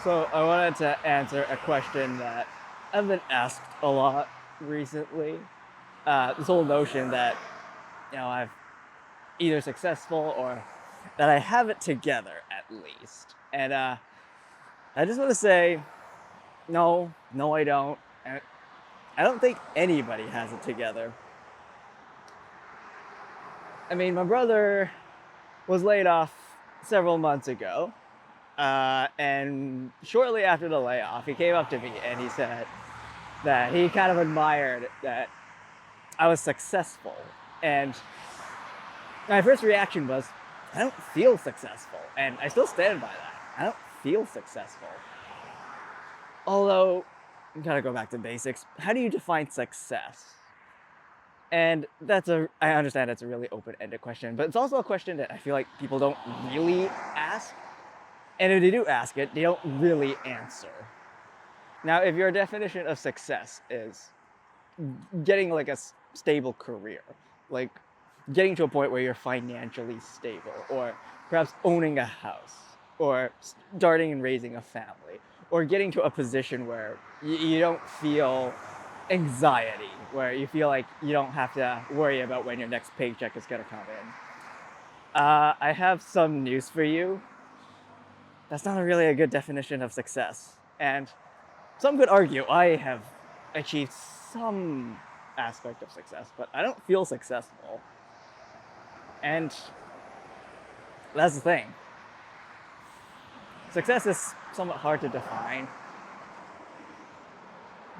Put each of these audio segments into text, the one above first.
So I wanted to answer a question that I've been asked a lot recently. This whole notion that I'm either successful or that I have it together at least. And I just want to say, no, no, I don't. And I don't think anybody has it together. I mean, my brother was laid off several months ago, and shortly after the layoff, he came up to me and he said that he kind of admired that I was successful. And my first reaction was, I don't feel successful. And I still stand by that. I don't feel successful. Although, you gotta go back to basics. How do you define success? And I understand that's a really open ended question, but it's also a question that I feel like people don't really ask. And if they do ask it, they don't really answer. Now, if your definition of success is getting like a stable career, like getting to a point where you're financially stable, or perhaps owning a house, or starting and raising a family, or getting to a position where you don't feel anxiety, where you feel like you don't have to worry about when your next paycheck is going to come in. I have some news for you. That's not really a good definition of success. And some could argue I have achieved some aspect of success, but I don't feel successful. And that's the thing. Success is somewhat hard to define.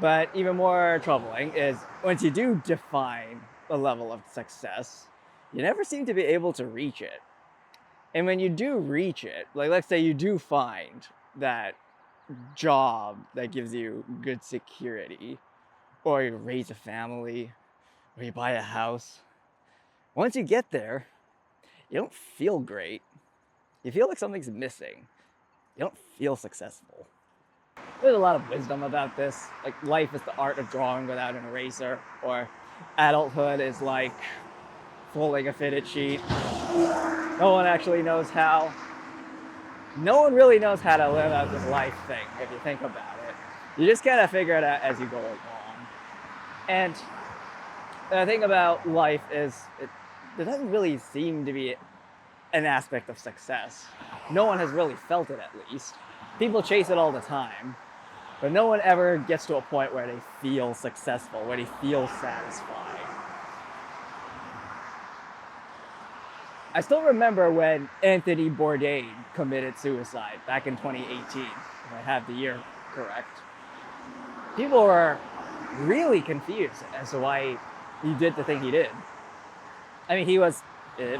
But even more troubling is once you do define a level of success, you never seem to be able to reach it. And when you do reach it, like let's say you do find that job that gives you good security, or you raise a family, or you buy a house, once you get there, you don't feel great. You feel like something's missing. You don't feel successful. There's a lot of wisdom about this. Like, life is the art of drawing without an eraser, or adulthood is like folding a fitted sheet. No one actually knows how. No one really knows how to live out this life thing, if you think about it. You just kind of figure it out as you go along. And the thing about life is, there doesn't really seem to be an aspect of success. No one has really felt it, at least. People chase it all the time, but no one ever gets to a point where they feel successful, where they feel satisfied. I still remember when Anthony Bourdain committed suicide back in 2018, if I have the year correct. People were really confused as to why he did the thing he did. I mean, he was,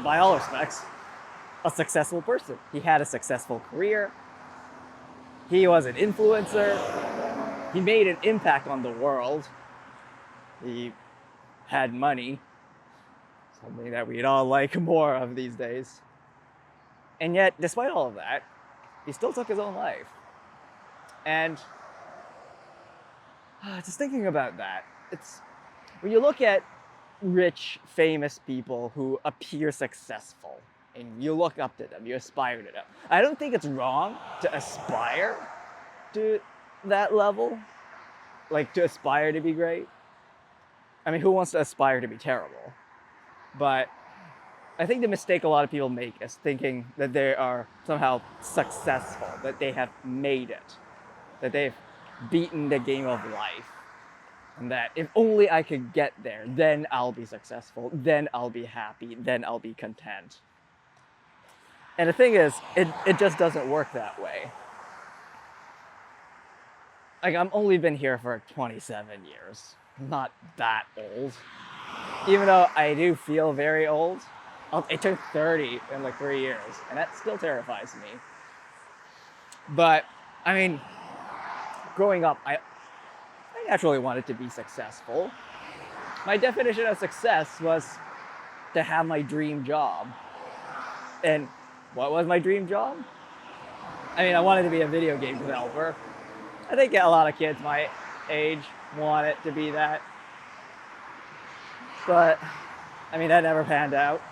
by all respects, a successful person. He had a successful career. He was an influencer. He made an impact on the world. He had money, something that we'd all like more of these days. And yet, despite all of that, he still took his own life. And just thinking about that, it's when you look at rich, famous people who appear successful, and you look up to them, you aspire to them. I don't think it's wrong to aspire to that level, like to aspire to be great. I mean, who wants to aspire to be terrible? But I think the mistake a lot of people make is thinking that they are somehow successful, that they have made it, that they've beaten the game of life. And that if only I could get there, then I'll be successful, then I'll be happy, then I'll be content. And the thing is, it just doesn't work that way. Like, I've only been here for 27 years. I'm not that old. Even though I do feel very old, I turned 30 in like 3 years, and that still terrifies me. But, I mean, growing up, I naturally wanted to be successful. My definition of success was to have my dream job. And what was my dream job? I mean, I wanted to be a video game developer. I think a lot of kids my age want it to be that. But, I mean, that never panned out.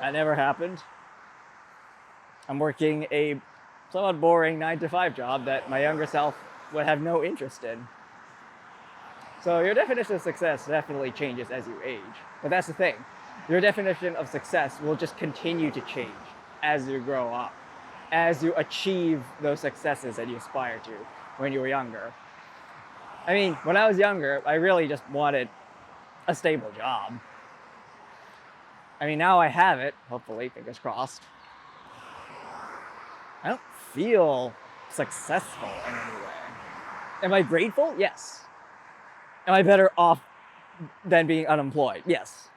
That never happened. I'm working a somewhat boring 9 to 5 job that my younger self would have no interest in. So your definition of success definitely changes as you age. But that's the thing. Your definition of success will just continue to change as you grow up, as you achieve those successes that you aspire to when you were younger. I mean, when I was younger, I really just wanted a stable job. I mean, now I have it, hopefully, fingers crossed. I don't feel successful in any way. Am I grateful? Yes. Am I better off than being unemployed? Yes.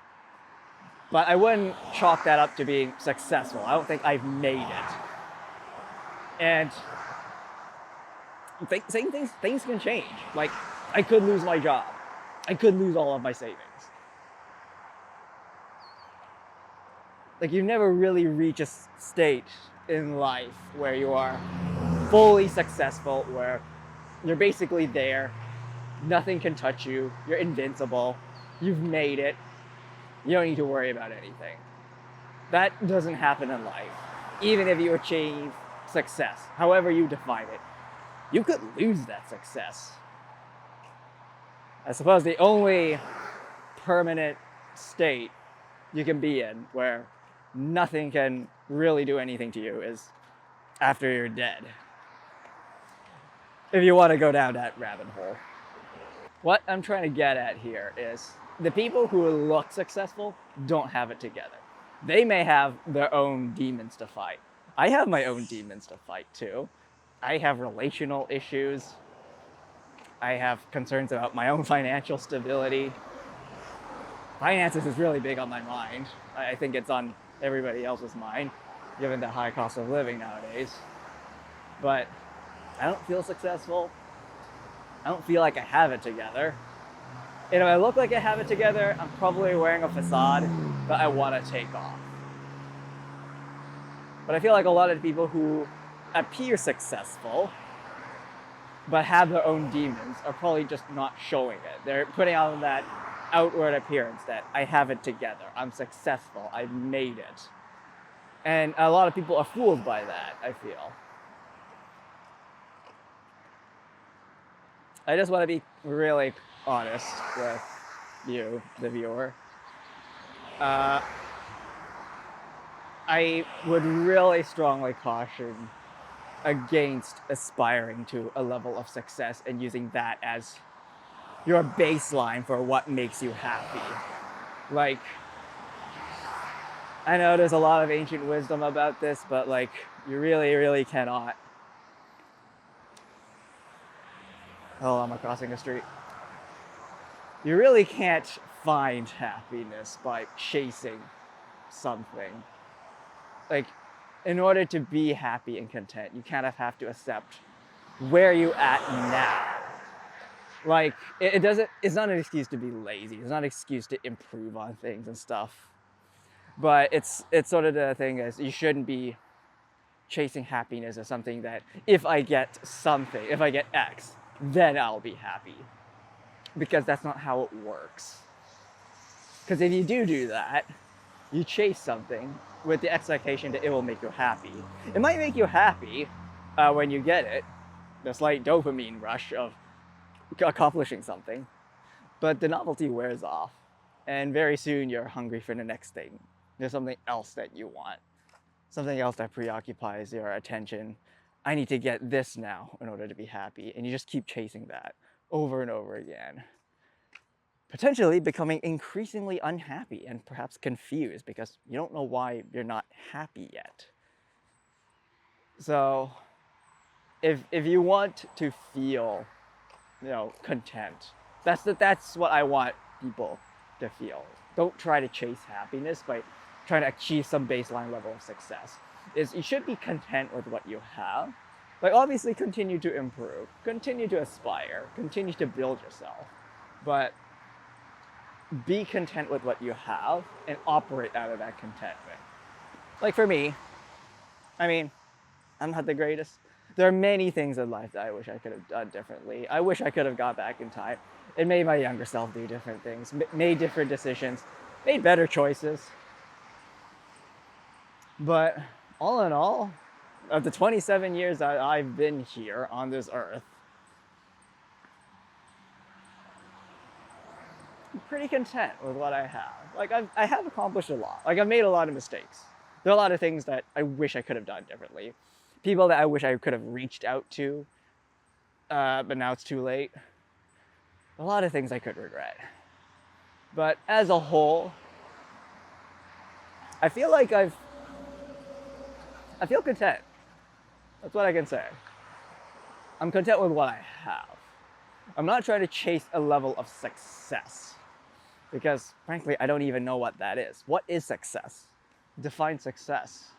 But I wouldn't chalk that up to being successful. I don't think I've made it. And things can change. Like, I could lose my job. I could lose all of my savings. Like, you never really reach a state in life where you are fully successful, where you're basically there. Nothing can touch you. You're invincible. You've made it. You don't need to worry about anything. That doesn't happen in life. Even if you achieve success, however you define it, you could lose that success. I suppose the only permanent state you can be in where nothing can really do anything to you is after you're dead. If you want to go down that rabbit hole. What I'm trying to get at here is the people who look successful don't have it together. They may have their own demons to fight. I have my own demons to fight too. I have relational issues. I have concerns about my own financial stability. Finances is really big on my mind. I think it's on everybody else's mind, given the high cost of living nowadays. But I don't feel successful. I don't feel like I have it together. And if I look like I have it together, I'm probably wearing a facade that I want to take off. But I feel like a lot of the people who appear successful but have their own demons are probably just not showing it. They're putting on that outward appearance that I have it together, I'm successful, I've made it. And a lot of people are fooled by that, I feel. I just want to be really honest with you, the viewer. I would really strongly caution against aspiring to a level of success and using that as your baseline for what makes you happy. Like, I know there's a lot of ancient wisdom about this, but like, you really, really cannot. Oh, I'm crossing the street. You really can't find happiness by chasing something. Like, in order to be happy and content, you kind of have to accept where you at now. Like, it's not an excuse to be lazy. It's not an excuse to improve on things and stuff. But it's sort of the thing is, you shouldn't be chasing happiness as something that if I get something, if I get X, then I'll be happy. Because that's not how it works. Because if you do that, you chase something with the expectation that it will make you happy. It might make you happy when you get it, the slight dopamine rush of accomplishing something, but the novelty wears off, and very soon you're hungry for the next thing. There's something else that you want, something else that preoccupies your attention. I need to get this now in order to be happy, and you just keep chasing that over and over again, potentially becoming increasingly unhappy and perhaps confused because you don't know why you're not happy yet. So if you want to feel, content, that's what I want people to feel. Don't try to chase happiness by trying to achieve some baseline level of success. You should be content with what you have. Like, obviously continue to improve, continue to aspire, continue to build yourself, but be content with what you have and operate out of that contentment. Like for me, I mean, I'm not the greatest. There are many things in life that I wish I could have done differently. I wish I could have got back in time and made my younger self do different things, made different decisions, made better choices. But all in all, Of the 27 years that I've been here on this earth, I'm pretty content with what I have. Like, I have accomplished a lot. Like, I've made a lot of mistakes. There are a lot of things that I wish I could have done differently. People that I wish I could have reached out to, but now it's too late. A lot of things I could regret. But as a whole, I feel like I feel content. That's what I can say. I'm content with what I have. I'm not trying to chase a level of success because, frankly, I don't even know what that is. What is success? Define success.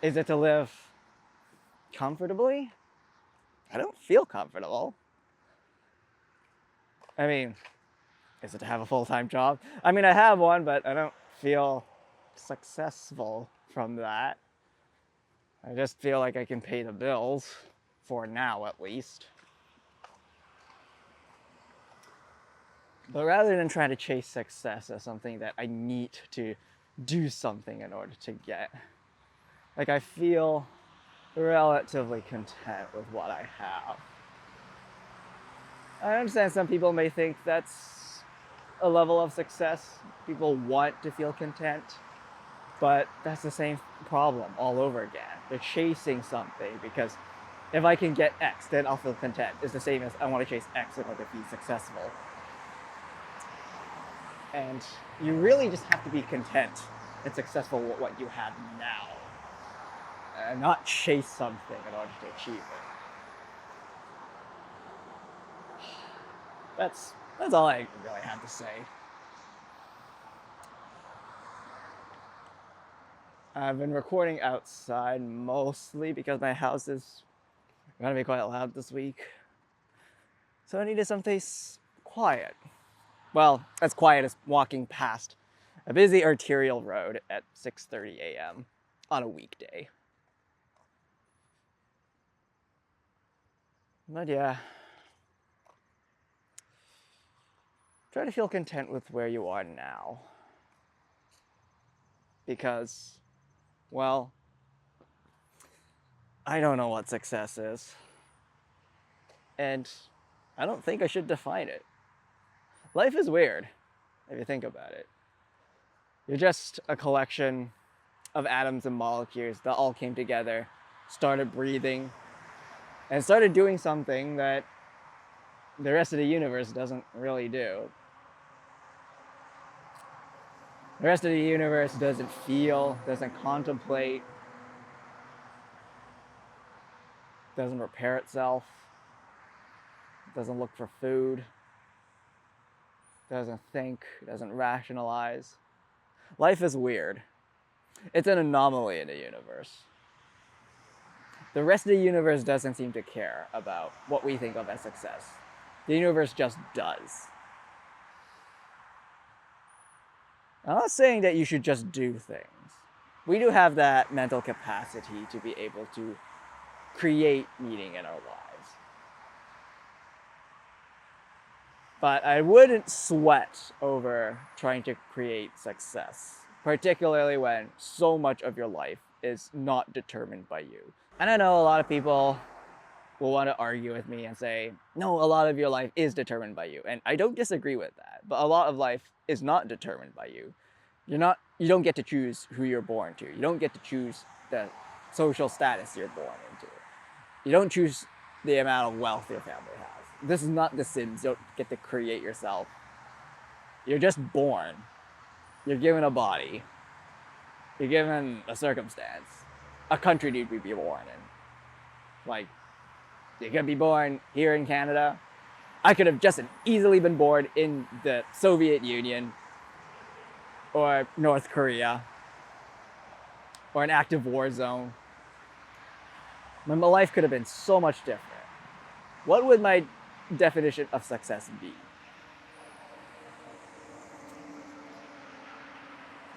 Is it to live comfortably? I don't feel comfortable. I mean, is it to have a full-time job? I mean, I have one, but I don't feel successful from that. I just feel like I can pay the bills, for now at least. But rather than trying to chase success as something that I need to do something in order to get, like, I feel relatively content with what I have. I understand some people may think that's a level of success. People want to feel content, but that's the same problem all over again. They're chasing something because if I can get X, then I'll feel content. It's the same as I want to chase X in order to be successful. And you really just have to be content and successful with what you have now, and not chase something in order to achieve it. That's all I really have to say. I've been recording outside mostly because my house is gonna be quite loud this week. So I needed someplace quiet. Well, as quiet as walking past a busy arterial road at 6:30 a.m. on a weekday. But yeah, try to feel content with where you are now. Because, well, I don't know what success is. And I don't think I should define it. Life is weird, if you think about it. You're just a collection of atoms and molecules that all came together, started breathing, and started doing something that the rest of the universe doesn't really do. The rest of the universe doesn't feel, doesn't contemplate, doesn't repair itself, doesn't look for food, doesn't think, doesn't rationalize. Life is weird. It's an anomaly in the universe. The rest of the universe doesn't seem to care about what we think of as success. The universe just does. I'm not saying that you should just do things. We do have that mental capacity to be able to create meaning in our lives. But I wouldn't sweat over trying to create success, particularly when so much of your life is not determined by you. And I know a lot of people will want to argue with me and say, no, a lot of your life is determined by you. And I don't disagree with that, but a lot of life is not determined by you. You don't get to choose who you're born to. You don't get to choose the social status you're born into. You don't choose the amount of wealth your family has. This is not The Sims. You don't get to create yourself. You're just born. You're given a body. You're given a circumstance, a country you'd be born in. Like, you could be born here in Canada. I could have just as easily been born in the Soviet Union or North Korea or an active war zone. My life could have been so much different. What would my definition of success be?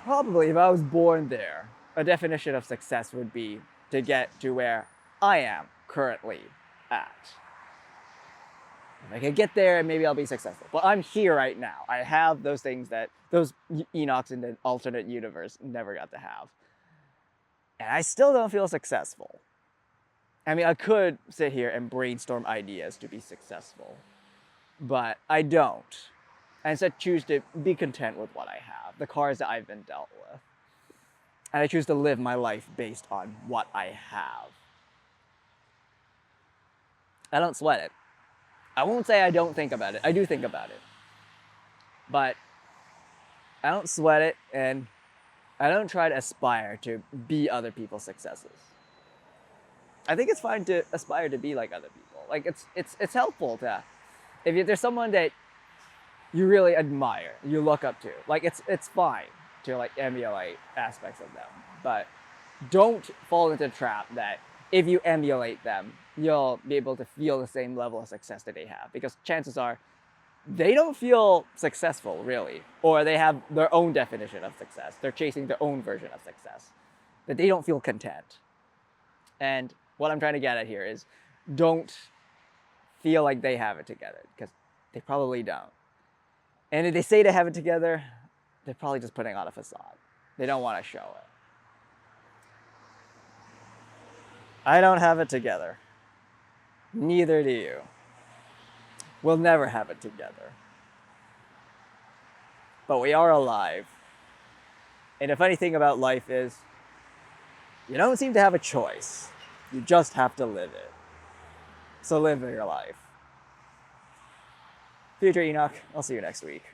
Probably, if I was born there, a definition of success would be to get to where I am currently at. If I can get there, maybe I'll be successful. But I'm here right now. I have those things that those Enochs in the alternate universe never got to have. And I still don't feel successful. I mean, I could sit here and brainstorm ideas to be successful, but I don't. I instead choose to be content with what I have, the cards that I've been dealt with. And I choose to live my life based on what I have. I don't sweat it. I won't say I don't think about it. I do think about it. But I don't sweat it, and I don't try to aspire to be other people's successes. I think it's fine to aspire to be like other people. Like it's helpful to, if there's someone that you really admire, you look up to, like it's fine to like emulate aspects of them, but don't fall into the trap that if you emulate them, you'll be able to feel the same level of success that they have, because chances are they don't feel successful really, or they have their own definition of success. They're chasing their own version of success, that they don't feel content. And what I'm trying to get at here is don't feel like they have it together, because they probably don't. And if they say they have it together, they're probably just putting on a facade. They don't want to show it. I don't have it together. Neither do you. We'll never have it together. But we are alive. And the funny thing about life is, you don't seem to have a choice. You just have to live it. So live your life. Future Enoch, I'll see you next week.